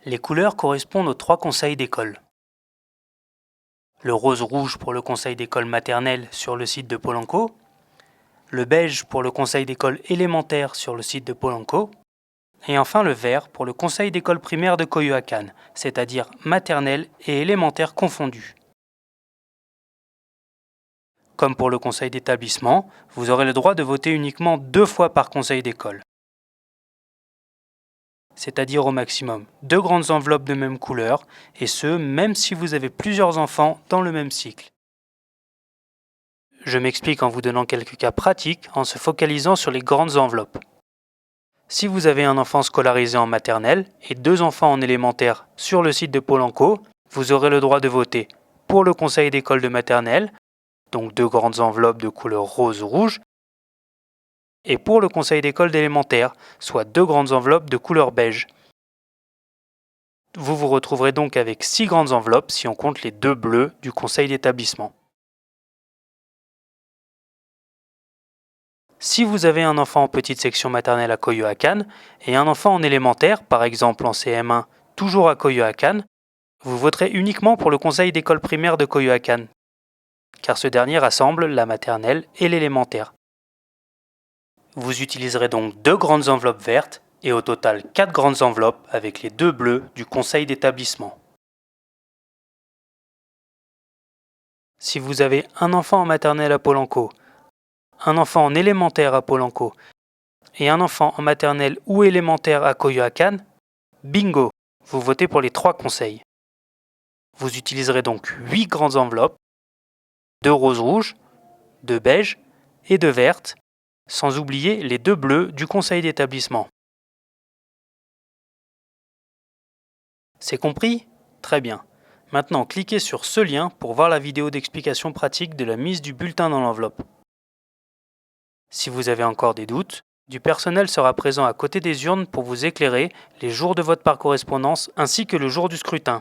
Les couleurs correspondent aux 3 conseils d'école. Le rose-rouge pour le conseil d'école maternelle sur le site de Pôle Emploi, le beige pour le conseil d'école élémentaire sur le site de Pôle Emploi, et enfin le vert pour le conseil d'école primaire de Coyoacán, c'est-à-dire maternelle et élémentaire confondus. Comme pour le conseil d'établissement, vous aurez le droit de voter uniquement 2 fois par conseil d'école, c'est-à-dire au maximum 2 grandes enveloppes de même couleur, et ce, même si vous avez plusieurs enfants dans le même cycle. Je m'explique en vous donnant quelques cas pratiques en se focalisant sur les grandes enveloppes. Si vous avez un enfant scolarisé en maternelle et 2 enfants en élémentaire sur le site de Pôle Emploi, vous aurez le droit de voter pour le conseil d'école de maternelle, donc 2 grandes enveloppes de couleur rose-rouge, et pour le conseil d'école d'élémentaire, soit 2 grandes enveloppes de couleur beige. Vous vous retrouverez donc avec 6 grandes enveloppes si on compte les 2 bleus du conseil d'établissement. Si vous avez un enfant en petite section maternelle à Coyoacán et un enfant en élémentaire, par exemple en CM1, toujours à Coyoacán, vous voterez uniquement pour le conseil d'école primaire de Coyoacán, car ce dernier rassemble la maternelle et l'élémentaire. Vous utiliserez donc 2 grandes enveloppes vertes et au total 4 grandes enveloppes avec les 2 bleus du conseil d'établissement. Si vous avez un enfant en maternelle à Pôle Emploi, un enfant en élémentaire à Pôle Emploi et un enfant en maternelle ou élémentaire à Coyoacán, bingo, vous votez pour les 3 conseils. Vous utiliserez donc 8 grandes enveloppes, 2 roses rouges, 2 beiges et 2 vertes, sans oublier les 2 bleus du conseil d'établissement. C'est compris? Très bien. Maintenant, cliquez sur ce lien pour voir la vidéo d'explication pratique de la mise du bulletin dans l'enveloppe. Si vous avez encore des doutes, du personnel sera présent à côté des urnes pour vous éclairer les jours de vote par correspondance ainsi que le jour du scrutin.